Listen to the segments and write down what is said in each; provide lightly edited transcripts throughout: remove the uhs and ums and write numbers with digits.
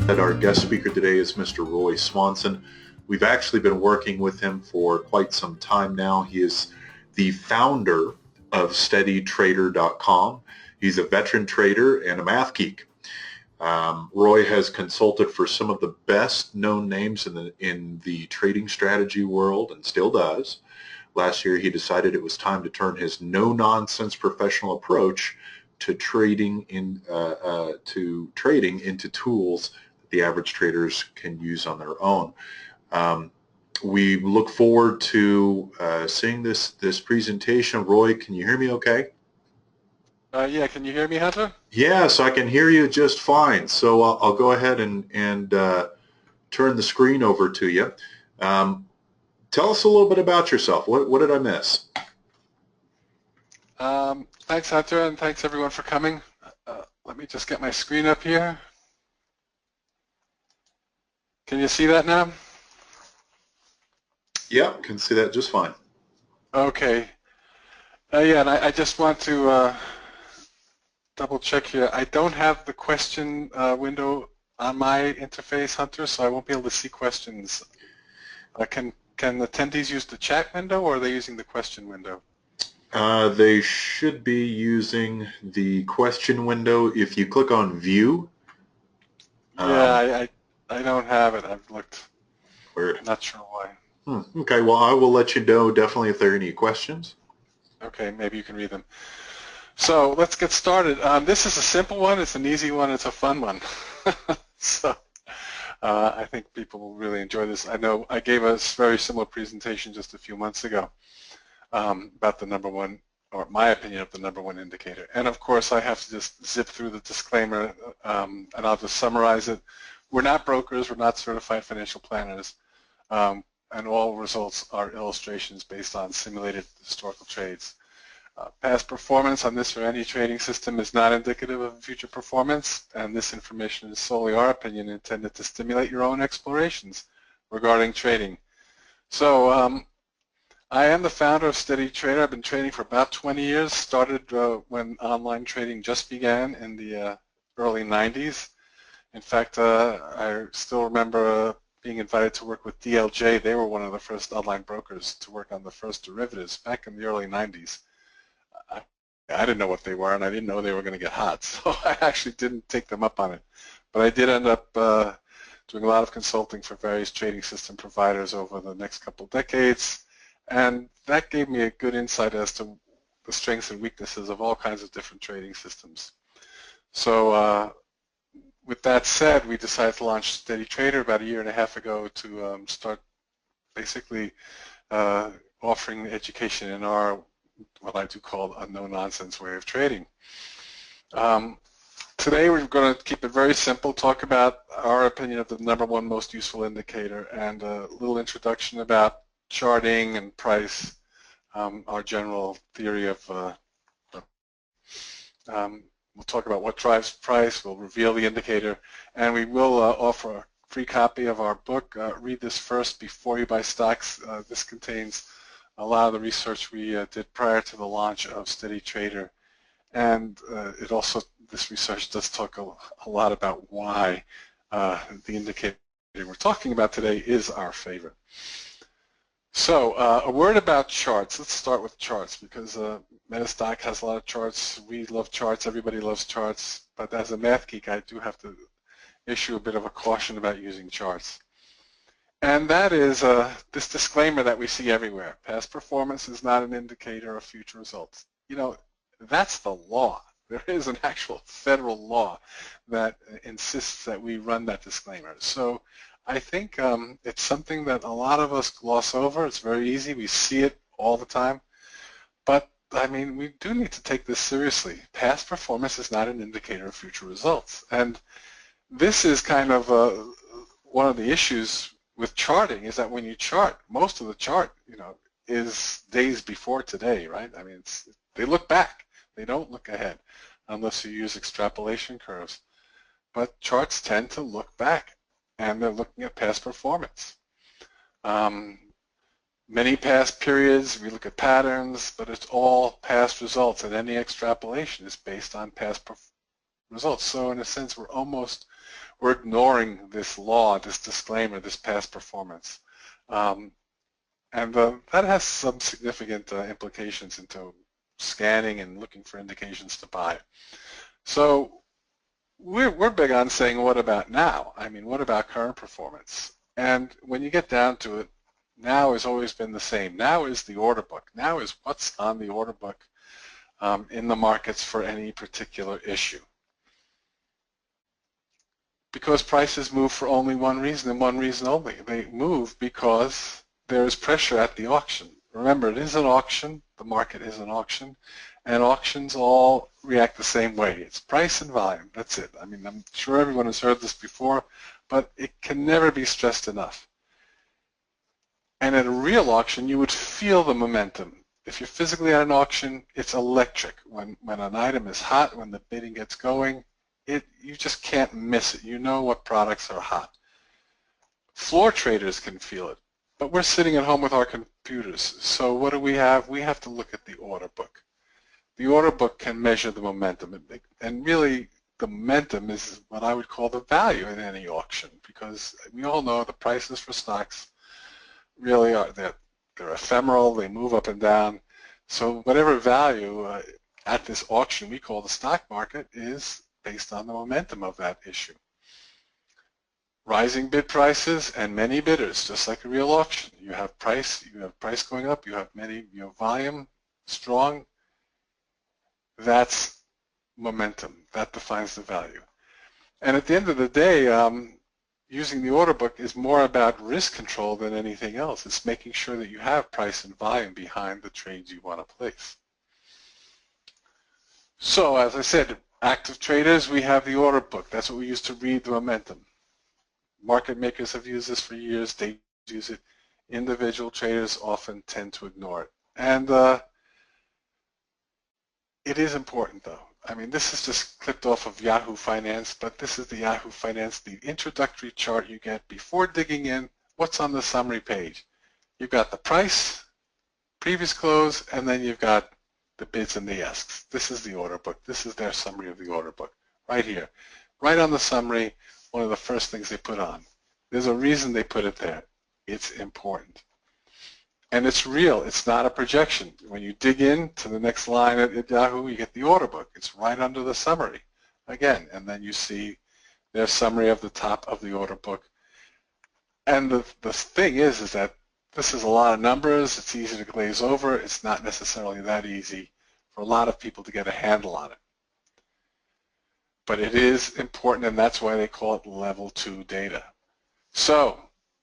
Our guest speaker today is Mr. Roy Swanson. We've actually been working with him for quite some time now. He is the founder of SteadyTrader.com. He's a veteran trader and a math geek. Roy has consulted for some of the best known names in the trading strategy world and still does. Last year he decided it was time to turn his no-nonsense professional approach to trading into tools that the average traders can use on their own. We look forward to seeing this presentation. Roy, can you hear me okay? Yeah, can you hear me, Hunter? Yes, I can hear you just fine. So I'll go ahead and turn the screen over to you. Tell us a little bit about yourself. What did I miss? Thanks, Hunter, and thanks everyone for coming. Let me just get my screen up here. Can you see that now? Yeah, can see that just fine. Okay. Yeah, and I just want to double check here. I don't have the question window on my interface, Hunter, so I won't be able to see questions. Can attendees use the chat window, or are they using the question window? They should be using the question window. If you click on View. Yeah, I don't have it. I've looked. Weird. Not sure why. Okay, well, I will let you know definitely if there are any questions. Okay, maybe you can read them. So let's get started. This is a simple one. It's an easy one. It's a fun one. So I think people will really enjoy this. I know I gave a very similar presentation just a few months ago about the number one, or my opinion of the number one indicator. And of course, I have to just zip through the disclaimer, and I'll just summarize it. We're not brokers. We're not certified financial planners. And all results are illustrations based on simulated historical trades. Past performance on this or any trading system is not indicative of future performance, and this information is solely our opinion intended to stimulate your own explorations regarding trading. So I am the founder of Steady Trader. I've been trading for about 20 years, started when online trading just began in the early 90s. In fact, I still remember being invited to work with DLJ. They were one of the first online brokers to work on the first derivatives back in the early 90s. I didn't know what they were, and I didn't know they were going to get hot, so I actually didn't take them up on it. But I did end up doing a lot of consulting for various trading system providers over the next couple of decades, and that gave me a good insight as to the strengths and weaknesses of all kinds of different trading systems. So with that said, we decided to launch Steady Trader about a year and a half ago to start basically offering education in our, what I do call a no-nonsense way of trading. Today we're going to keep it very simple, talk about our opinion of the number one most useful indicator, and a little introduction about charting and price, our general theory of we'll talk about what drives price, we'll reveal the indicator, and we will offer a free copy of our book. Read this first before you buy stocks. This contains a lot of the research we did prior to the launch of Steady Trader, and it also, this research does talk a lot about why the indicator we're talking about today is our favorite. So a word about charts. Let's start with charts, because MetaStock has a lot of charts. We love charts. Everybody loves charts. But as a math geek, I do have to issue a bit of a caution about using charts. And that is this disclaimer that we see everywhere. Past performance is not an indicator of future results. You know, that's the law. There is an actual federal law that insists that we run that disclaimer. So I think it's something that a lot of us gloss over. It's very easy. We see it all the time. But, I mean, we do need to take this seriously. Past performance is not an indicator of future results. And this is kind of one of the issues with charting, is that when you chart, most of the chart, you know, is days before today, right? I mean, they look back. They don't look ahead unless you use extrapolation curves. But charts tend to look back, and they're looking at past performance. Many past periods, we look at patterns, but it's all past results, and any extrapolation is based on past results. So in a sense, we're almost we're ignoring this law, this disclaimer, this past performance. That has some significant implications into scanning and looking for indications to buy. So we're big on saying, what about now? I mean, what about current performance? And when you get down to it, now has always been the same. Now is the order book. Now is what's on the order book in the markets for any particular issue. Because prices move for only one reason and one reason only. They move because there is pressure at the auction. Remember, it is an auction. The market is an auction. And auctions all react the same way. It's price and volume. That's it. I mean, I'm sure everyone has heard this before, but it can never be stressed enough. And at a real auction, you would feel the momentum. If you're physically at an auction, it's electric. When an item is hot, when the bidding gets going, you just can't miss it. You know what products are hot. Floor traders can feel it, but we're sitting at home with our computers. So what do we have? We have to look at the order book. The order book can measure the momentum, and really the momentum is what I would call the value in any auction, because we all know the prices for stocks really are, they're ephemeral, they move up and down. So whatever value at this auction we call the stock market is based on the momentum of that issue. Rising bid prices and many bidders, just like a real auction. You have price going up, you have volume strong. That's momentum. That defines the value. And at the end of the day, using the order book is more about risk control than anything else. It's making sure that you have price and volume behind the trades you want to place. So as I said, active traders, we have the order book. That's what we use to read the momentum. Market makers have used this for years. They use it. Individual traders often tend to ignore it. And it is important, though. I mean, this is just clipped off of Yahoo Finance, but this is the Yahoo Finance, the introductory chart you get before digging in. What's on the summary page? You've got the price, previous close, and then you've got the bids and the asks. This is the order book. This is their summary of the order book right here. Right on the summary, one of the first things they put on. There's a reason they put it there. It's important. And it's real. It's not a projection. When you dig into the next line at Yahoo, you get the order book. It's right under the summary again. And then you see their summary of the top of the order book. And the thing is that this is a lot of numbers. It's easy to glaze over. It's not necessarily that easy for a lot of people to get a handle on it. But it is important, and that's why they call it level 2 data. So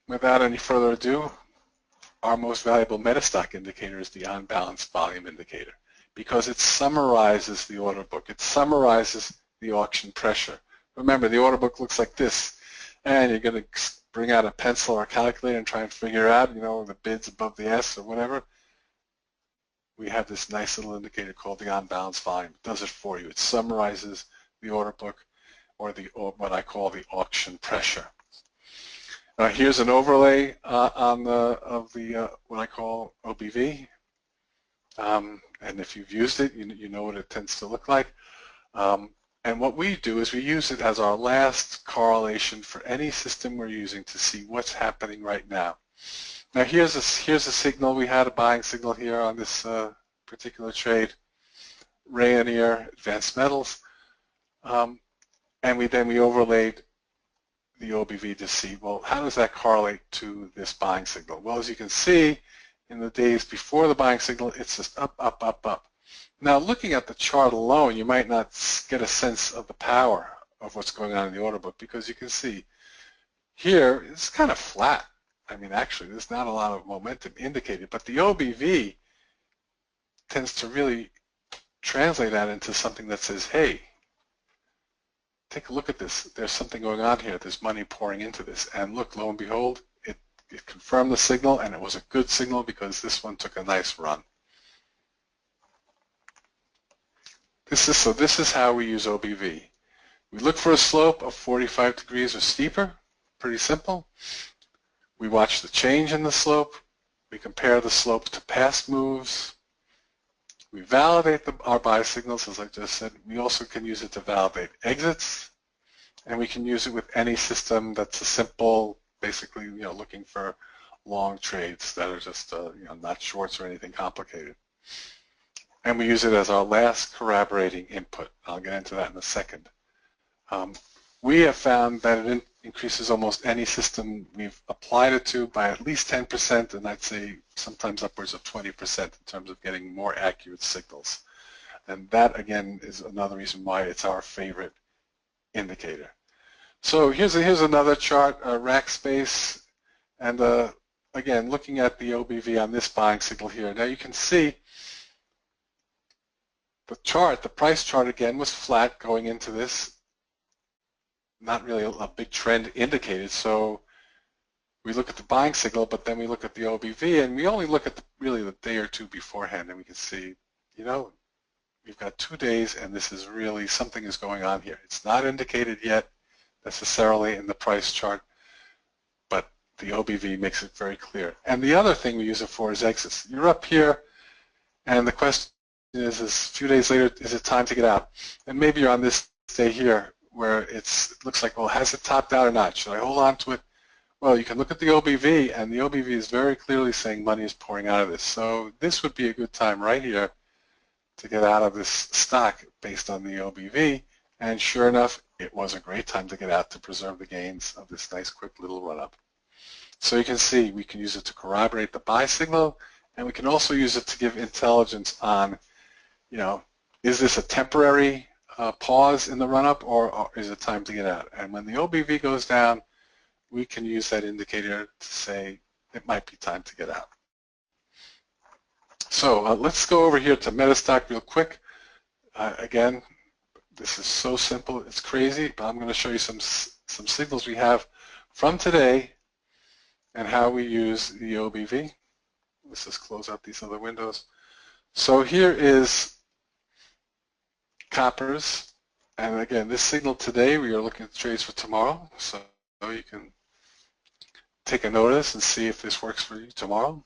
without any further ado, our most valuable MetaStock indicator is the on-balance volume indicator, because it summarizes the order book. It summarizes the auction pressure. Remember, the order book looks like this, and you're going to bring out a pencil or a calculator and try and figure out, the bids above the S or whatever. We have this nice little indicator called the on-balance volume. It does it for you. It summarizes the order book, or what I call the auction pressure. Here's an overlay of what I call OBV, and if you've used it, you know what it tends to look like. And what we do is we use it as our last correlation for any system we're using to see what's happening right now. Now here's a signal. We had a buying signal here on this particular trade, Rayonier Advanced Metals, and then we overlaid the OBV to see, well, how does that correlate to this buying signal? Well, as you can see, in the days before the buying signal, it's just up, up, up, up. Now, looking at the chart alone, you might not get a sense of the power of what's going on in the order book, because you can see here it's kind of flat. I mean, actually, there's not a lot of momentum indicated, but the OBV tends to really translate that into something that says, hey, take a look at this. There's something going on here. There's money pouring into this. And look, lo and behold, it confirmed the signal, and it was a good signal because this one took a nice run. This is how we use OBV. We look for a slope of 45 degrees or steeper. Pretty simple. We watch the change in the slope. We compare the slope to past moves. We validate our buy signals, as I just said. We also can use it to validate exits. and we can use it with any system that's a simple, basically, looking for long trades that are just, not shorts or anything complicated. And we use it as our last corroborating input. I'll get into that in a second. We have found that it increases almost any system we've applied it to by at least 10%, and I'd say sometimes upwards of 20% in terms of getting more accurate signals. And that, again, is another reason why it's our favorite indicator. So here's another chart, rack space, and again, looking at the OBV on this buying signal here. Now you can see the chart, the price chart again was flat going into this, not really a big trend indicated. So we look at the buying signal, but then we look at the OBV, and we only look at really the day or two beforehand, and we can see, we've got 2 days, and this is really, something is going on here. It's not indicated yet necessarily in the price chart, but the OBV makes it very clear. And the other thing we use it for is exits. You're up here, and the question is a few days later, is it time to get out? And maybe you're on this day here where it looks like, well, has it topped out or not? Should I hold on to it? Well, you can look at the OBV, and the OBV is very clearly saying money is pouring out of this. So this would be a good time right here to get out of this stock based on the OBV, and sure enough, it was a great time to get out to preserve the gains of this nice quick little run-up. So you can see we can use it to corroborate the buy signal, and we can also use it to give intelligence on, is this a temporary pause in the run-up, or is it time to get out? And when the OBV goes down, we can use that indicator to say it might be time to get out. So let's go over here to MetaStock real quick. Again, this is so simple, it's crazy, but I'm going to show you some signals we have from today and how we use the OBV. Let's just close out these other windows. So here is coppers, and again, this signal today, we are looking at trades for tomorrow, so you can take a notice and see if this works for you tomorrow.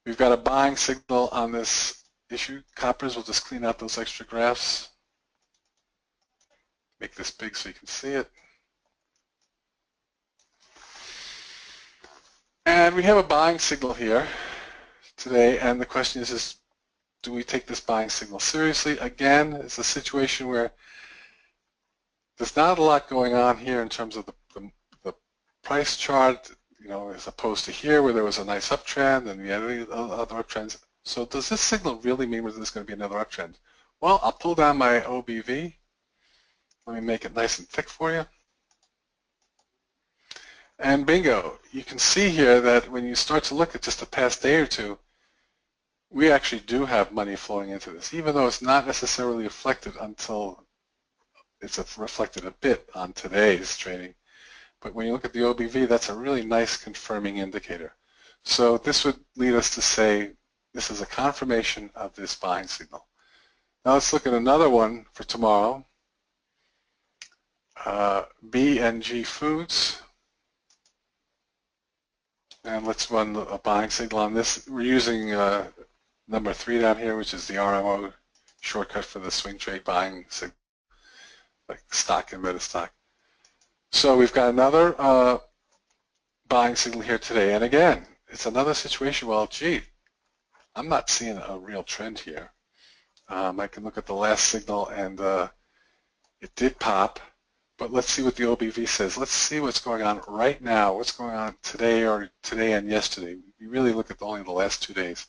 We've got a buying signal on this issue. Coppers, we'll just clean out those extra graphs. Make this big so you can see it. And we have a buying signal here today, and the question is do we take this buying signal seriously? Again, it's a situation where there's not a lot going on here in terms of the price chart, as opposed to here where there was a nice uptrend and we had other uptrends. So does this signal really mean that there's going to be another uptrend? Well, I'll pull down my OBV. Let me make it nice and thick for you. And bingo, you can see here that when you start to look at just the past day or two, we actually do have money flowing into this, even though it's not necessarily reflected until it's reflected a bit on today's trading. But when you look at the OBV, that's a really nice confirming indicator. So this would lead us to say this is a confirmation of this buying signal. Now let's look at another one for tomorrow. B&G Foods. And let's run a buying signal on this. We're using number 3 down here, which is the RMO shortcut for the swing trade buying signal, like stock and MetaStock. So we've got another buying signal here today. And again, it's another situation, well, gee, I'm not seeing a real trend here. I can look at the last signal, and it did pop. But let's see what the OBV says. Let's see what's going on right now. What's going on today or today and yesterday? We really look at only the last 2 days.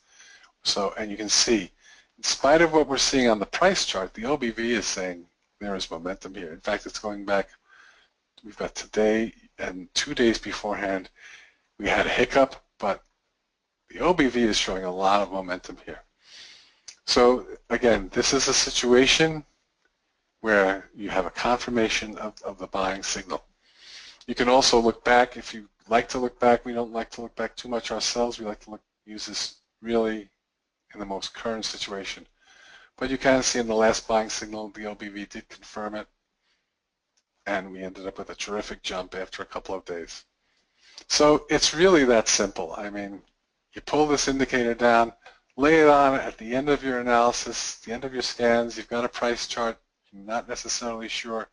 So, and you can see, in spite of what we're seeing on the price chart, the OBV is saying there is momentum here. In fact, it's going back. We've got today and 2 days beforehand. We had a hiccup, but the OBV is showing a lot of momentum here. So again, this is a situation where you have a confirmation of the buying signal. You can also look back if you like to look back. We don't like to look back too much ourselves. We like to use this really in the most current situation. But you can see in the last buying signal, the OBV did confirm it, and we ended up with a terrific jump after a couple of days. So it's really that simple. I mean, you pull this indicator down, lay it on at the end of your analysis, the end of your scans, you've got a price chart, you're not necessarily sure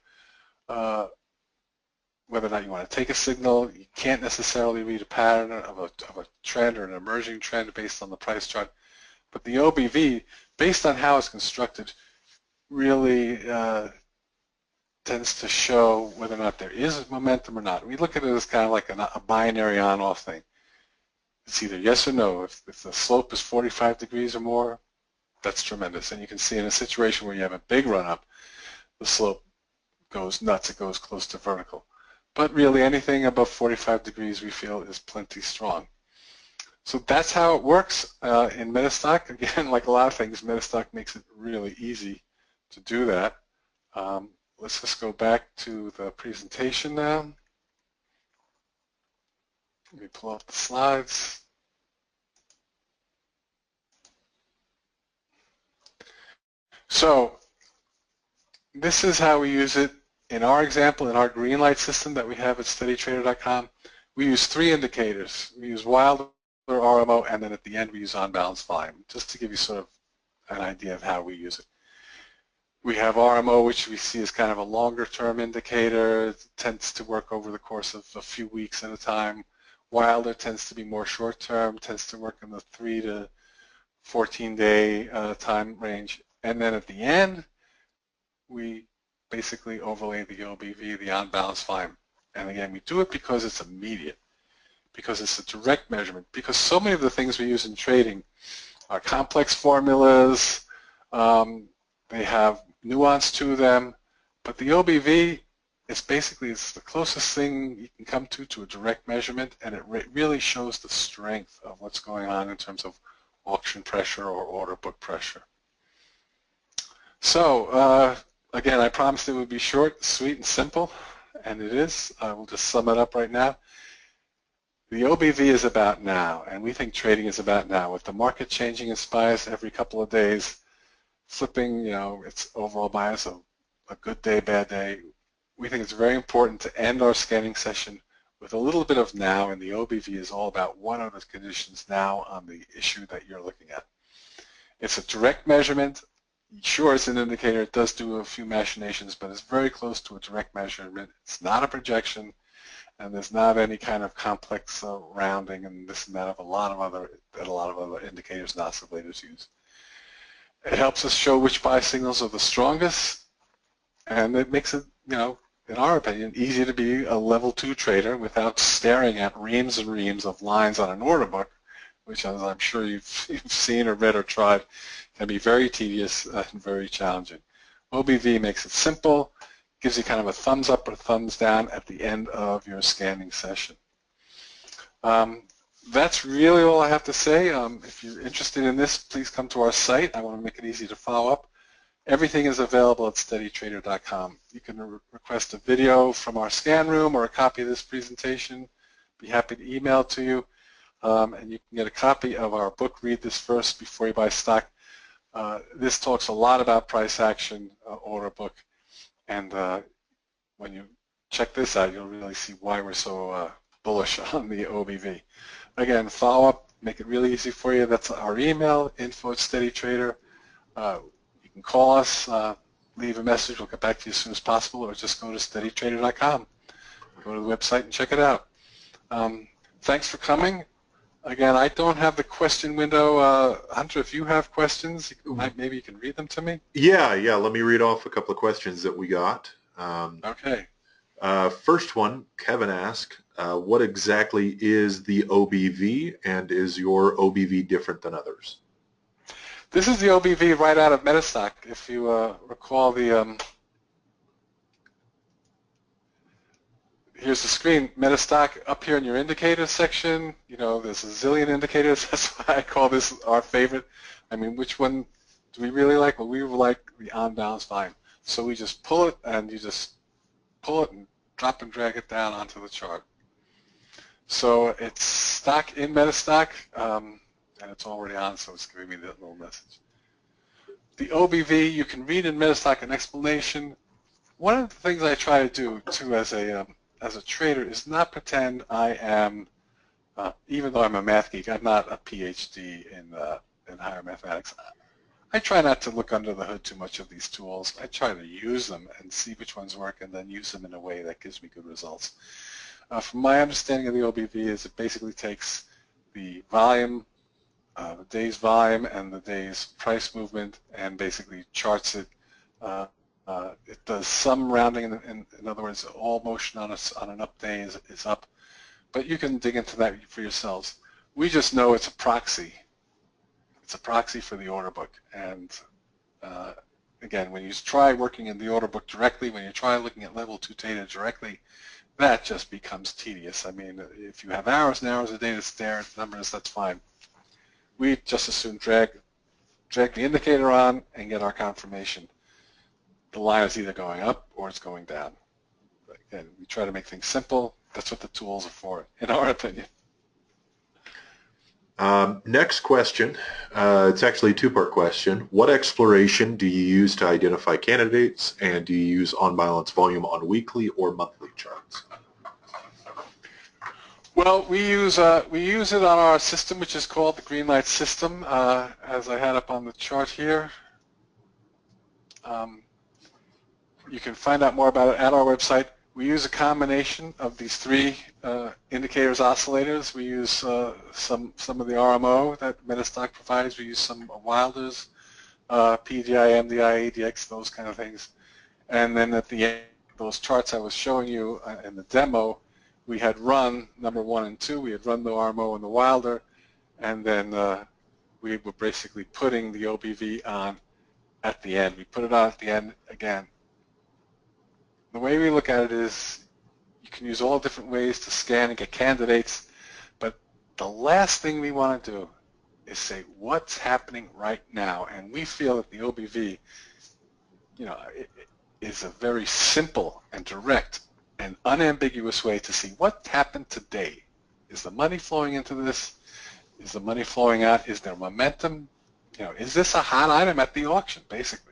whether or not you want to take a signal. You can't necessarily read a pattern of a trend or an emerging trend based on the price chart. But the OBV, based on how it's constructed, really tends to show whether or not there is momentum or not. We look at it as kind of like a binary on-off thing. It's either yes or no. If the slope is 45 degrees or more, that's tremendous. And you can see in a situation where you have a big run-up, the slope goes nuts. It goes close to vertical. But really anything above 45 degrees we feel is plenty strong. So that's how it works in MetaStock. Again, like a lot of things, MetaStock makes it really easy to do that. Let's just go back to the presentation now. Let me pull up the slides. So this is how we use it in our example, in our green light system that we have at steadytrader.com. We use 3 indicators. We use Wilder, RMO, and then at the end we use on-balance volume, just to give you sort of an idea of how we use it. We have RMO, which we see as kind of a longer-term indicator. It tends to work over the course of a few weeks at a time. Wilder tends to be more short-term, tends to work in the 3 to 14-day time range. And then at the end, we basically overlay the OBV, the on-balance volume. And again, we do it because it's immediate, because it's a direct measurement, because so many of the things we use in trading are complex formulas. They have nuance to them, but the OBV is basically it's the closest thing you can come to a direct measurement, and it really shows the strength of what's going on in terms of auction pressure or order book pressure. So again, I promised it would be short, sweet, and simple, and it is. I will just sum it up right now. The OBV is about now, and we think trading is about now. With the market changing its bias every couple of days, flipping, its overall bias of a good day, bad day, we think it's very important to end our scanning session with a little bit of now, and the OBV is all about what are the conditions now on the issue that you're looking at. It's a direct measurement. Sure, it's an indicator. It does do a few machinations, but it's very close to a direct measurement. It's not a projection, and there's not any kind of complex rounding and this and that of a lot of other indicators and oscillators use. It helps us show which buy signals are the strongest, and it makes it, in our opinion, easy to be a level 2 trader without staring at reams and reams of lines on an order book, which, as I'm sure you've seen or read or tried, can be very tedious and very challenging. OBV makes it simple, gives you kind of a thumbs up or thumbs down at the end of your scanning session. That's really all I have to say. If you're interested in this, please come to our site. I want to make it easy to follow up. Everything is available at steadytrader.com. You can request a video from our scan room or a copy of this presentation. Be happy to email it to you. And you can get a copy of our book, Read This First Before You Buy Stock. This talks a lot about price action, order book, and when you check this out, you'll really see why we're so bullish on the OBV. Again, follow up, make it really easy for you. That's our email, info@steadytrader. You can call us, leave a message. We'll get back to you as soon as possible, or just go to steadytrader.com. Go to the website and check it out. Thanks for coming. Again, I don't have the question window. Hunter, if you have questions, maybe you can read them to me. Yeah. Let me read off a couple of questions that we got. Okay. First one, Kevin asked, what exactly is the OBV, and is your OBV different than others? This is the OBV right out of MetaStock. If you recall the, here's the screen, MetaStock up here in your indicators section. There's a zillion indicators. That's why I call this our favorite. I mean, which one do we really like? Well, we like the on-balance volume. So we just pull it, and you just pull it and drop and drag it down onto the chart. So it's stock in MetaStock, and it's already on, so it's giving me that little message. The OBV, you can read in MetaStock an explanation. One of the things I try to do, too, as a trader is not pretend I am, even though I'm a math geek, I'm not a PhD in higher mathematics. I try not to look under the hood too much of these tools. I try to use them and see which ones work and then use them in a way that gives me good results. From my understanding of the OBV is it basically takes the volume, the day's volume and the day's price movement and basically charts it. It does some rounding, in other words, all motion on an up day is up, but you can dig into that for yourselves. We just know it's a proxy. It's a proxy for the order book, and again, when you try working in the order book directly, when you try looking at level 2 data directly, that just becomes tedious. I mean, if you have hours and hours of data to stare at the numbers, that's fine. We just as soon drag the indicator on and get our confirmation. The line is either going up or it's going down. But again, we try to make things simple. That's what the tools are for, in our opinion. Next question. It's actually a two-part question. What exploration do you use to identify candidates, and do you use on-balance volume on weekly or monthly charts? Well, we use it on our system, which is called the Green Light System, as I had up on the chart here. You can find out more about it at our website. We use a combination of these three indicators, oscillators. We use some of the RMO that MetaStock provides. We use some Wilder's, PDI, MDI, ADX, those kind of things. And then at the end, those charts I was showing you in the demo, we had run number 1 and 2. We had run the RMO and the Wilder, and then we were basically putting the OBV on at the end. We put it on at the end again. The way we look at it is you can use all different ways to scan and get candidates, but the last thing we want to do is say what's happening right now, and we feel that the OBV, is a very simple and direct and unambiguous way to see what happened today. Is the money flowing into this? Is the money flowing out? Is there momentum? Is this a hot item at the auction, basically?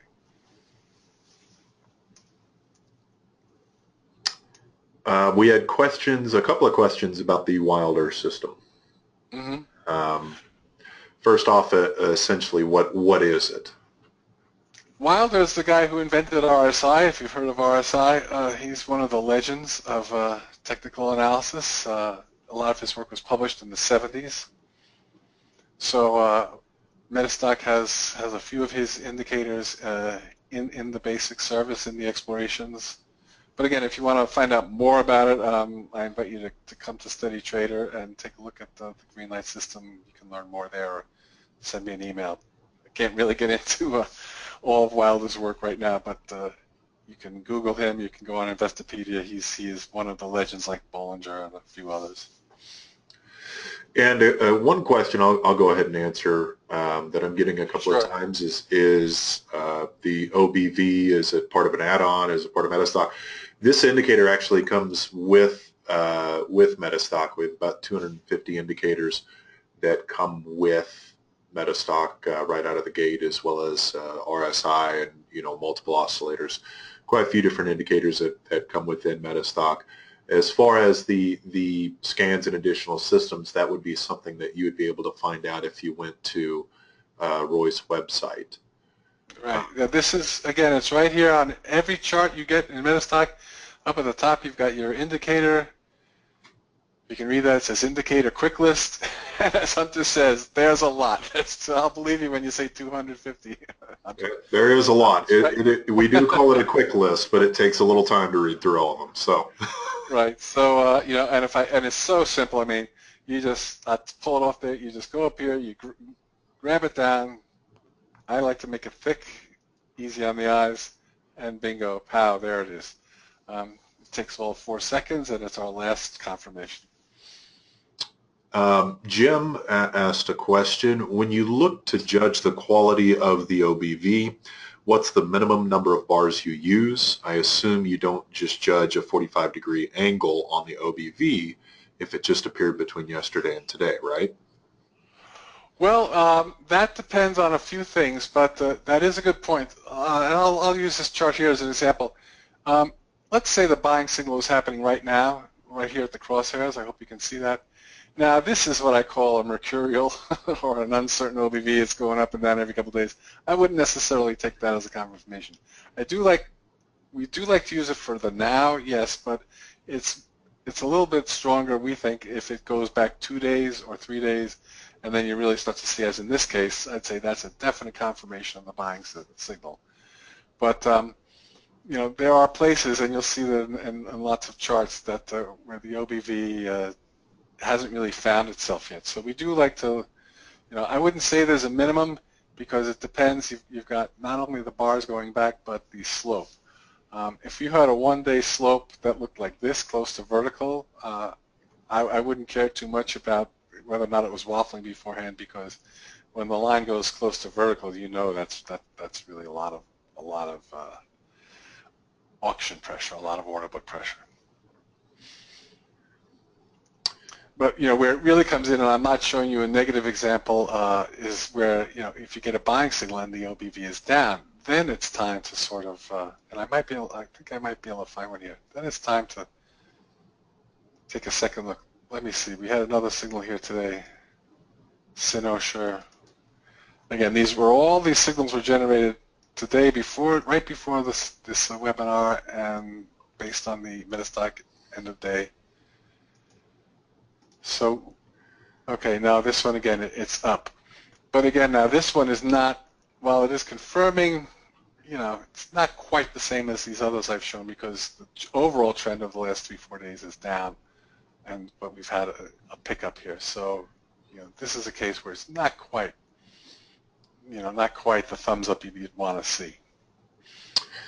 We had questions, a couple of questions about the Wilder system. Mm-hmm. First off, essentially, what is it? Wilder is the guy who invented RSI. If you've heard of RSI, he's one of the legends of technical analysis. A lot of his work was published in the 70s. So MetaStock has a few of his indicators in the basic service, in the explorations. But again, if you want to find out more about it, I invite you to come to Steady Trader and take a look at the Green Light System. You can learn more there, or send me an email. I can't really get into all of Wilder's work right now, but you can Google him. You can go on Investopedia. He is one of the legends like Bollinger and a few others. And one question I'll go ahead and answer that I'm getting a couple of times is the OBV, is it part of an add-on? Is it part of MetaStock? This indicator actually comes with MetaStock. We have about 250 indicators that come with MetaStock right out of the gate, as well as RSI and multiple oscillators. Quite a few different indicators that come within MetaStock. As far as the scans and additional systems, that would be something that you would be able to find out if you went to Roy's website. Right. Now this is, again, it's right here on every chart you get in MetaStock. Up at the top, you've got your indicator. You can read that. It says indicator quick list. And as Hunter says, there's a lot. I'll believe you when you say 250. There is a lot. We do call it a quick list, but it takes a little time to read through all of them. So. Right. So and it's so simple. I mean, you just pull it off there. You just go up here. You grab it down. I like to make it thick, easy on the eyes, and bingo, pow, there it is. It takes all 4 seconds, and it's our last confirmation. Jim asked a question. When you look to judge the quality of the OBV, what's the minimum number of bars you use? I assume you don't just judge a 45-degree angle on the OBV if it just appeared between yesterday and today, right? Well, that depends on a few things, but that is a good point. And I'll use this chart here as an example. Let's say the buying signal is happening right now, right here at the crosshairs. I hope you can see that. Now, this is what I call a mercurial or an uncertain OBV. It's going up and down every couple of days. I wouldn't necessarily take that as a confirmation. We do like to use it for the now, yes, but it's a little bit stronger, we think, if it goes back 2 days or 3 days, and then you really start to see, as in this case, I'd say that's a definite confirmation of the buying signal. But you know, there are places, and you'll see that in lots of charts, that where the OBV hasn't really found itself yet. So we do like to, you know, I wouldn't say there's a minimum because it depends. You've got not only the bars going back, but the slope. If you had a one-day slope that looked like this, close to vertical, I wouldn't care too much about whether or not it was waffling beforehand, because when the line goes close to vertical, you know that's really a lot of auction pressure, a lot of order book pressure. But you know, where it really comes in, and I'm not showing you a negative example, is where, you know, if you get a buying signal and the OBV is down, then it's time to sort of, and I think I might be able to find one here. Then it's time to take a second look. Let me see. We had another signal here today. Sinosure. Again, all these signals were generated today right before this webinar, and based on the MetaStock end of day. So, okay, now this one again, it's up. But again, now this one is not, while it is confirming, you know, it's not quite the same as these others I've shown, because the overall trend of the last 3-4 days is down, but we've had a pickup here. So, you know, this is a case where it's not quite, you know, not quite the thumbs up you'd want to see.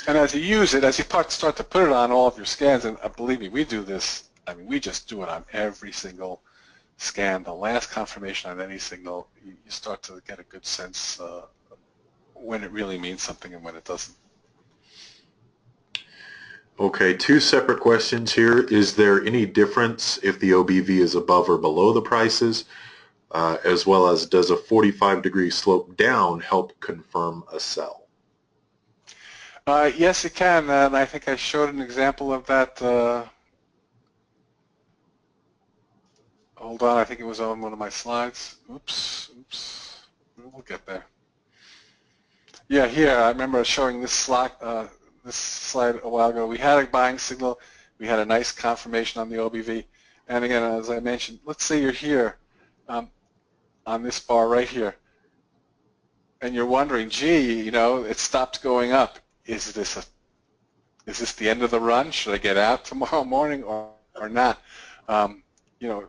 And as you use it, as you start to put it on all of your scans, and believe me, we do this. I mean, we just do it on every single scan. The last confirmation on any signal, you start to get a good sense when it really means something and when it doesn't. Okay, 2 separate questions here. Is there any difference if the OBV is above or below the prices, as well as does a 45-degree slope down help confirm a sell? Yes, it can, and I think I showed an example of that. Hold on, I think it was on one of my slides. Oops. We'll get there. Yeah, here, I remember showing this slide a while ago. We had a buying signal. We had a nice confirmation on the OBV. And again, as I mentioned, let's say you're here on this bar right here, and you're wondering, gee, you know, it stopped going up. Is this the end of the run? Should I get out tomorrow morning or not? You know,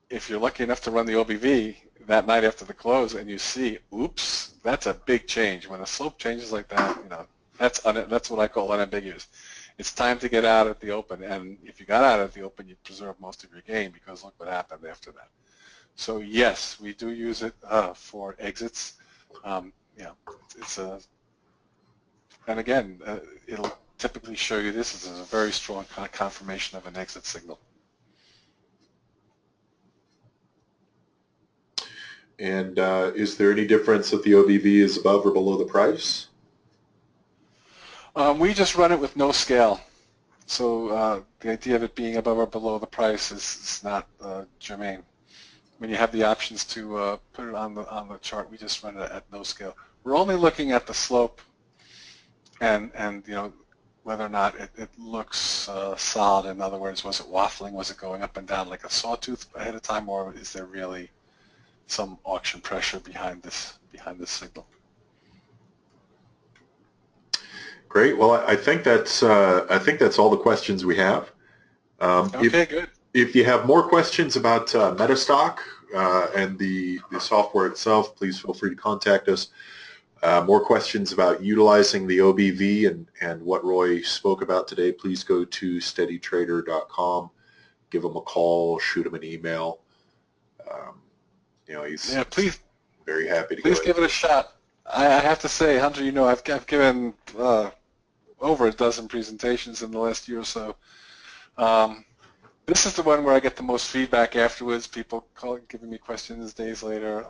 if you're lucky enough to run the OBV that night after the close and you see, oops, that's a big change. When a slope changes like that, you know, that's what I call unambiguous. It's time to get out at the open, and if you got out at the open, you preserve most of your gain, because look what happened after that. So yes, we do use it for exits. You know, and again, it'll typically show you this as a very strong confirmation of an exit signal. And is there any difference if the OBV is above or below the price? We just run it with no scale. So the idea of it being above or below the price is not germane. When you have the options to put it on the chart, we just run it at no scale. We're only looking at the slope and you know, whether or not it looks solid. In other words, was it waffling? Was it going up and down like a sawtooth ahead of time, or is there really some auction pressure behind this signal? Great. Well, I think that's all the questions we have. Okay, good. If you have more questions about MetaStock and the software itself, please feel free to contact us. More questions about utilizing the OBV and what Roy spoke about today, please go to steadytrader.com. Give him a call, shoot him an email. You know, he's very happy to please give it a shot. I have to say, Hunter, you know, I've given over a dozen presentations in the last year or so. This is the one where I get the most feedback afterwards. People giving me questions days later,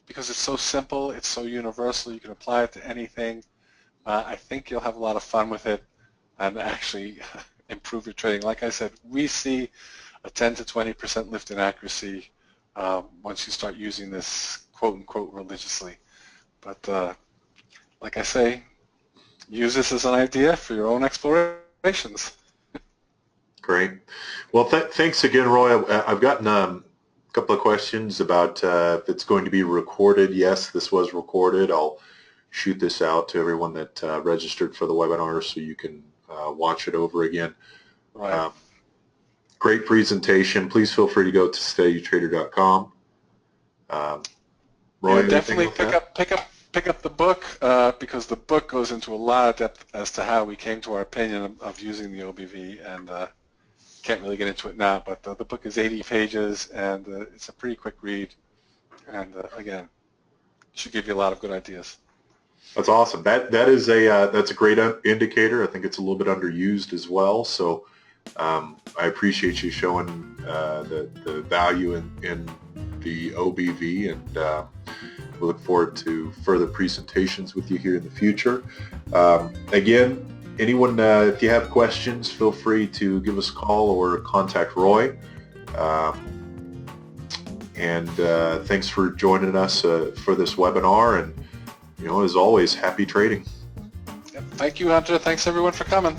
because it's so simple, it's so universal. You can apply it to anything. I think you'll have a lot of fun with it and actually improve your trading. Like I said, we see a 10 to 20% lift in accuracy once you start using this quote-unquote religiously. But like I say, use this as an idea for your own explorations. Great. Well, thanks again, Roy. I've gotten a couple of questions about if it's going to be recorded. Yes, this was recorded. I'll shoot this out to everyone that registered for the webinar so you can watch it over again. Right. Great presentation. Please feel free to go to steadytrader.com. Roy, yeah, definitely pick up the book because the book goes into a lot of depth as to how we came to our opinion of using the OBV, and can't really get into it now, but the book is 80 pages and it's a pretty quick read, and again, should give you a lot of good ideas. That's awesome. That's a great indicator. I think it's a little bit underused as well. So I appreciate you showing the value in the OBV, and we look forward to further presentations with you here in the future. Again, anyone, if you have questions, feel free to give us a call or contact Roy. And thanks for joining us for this webinar. And as always, happy trading. Yep. Thank you, Hunter. Thanks everyone for coming.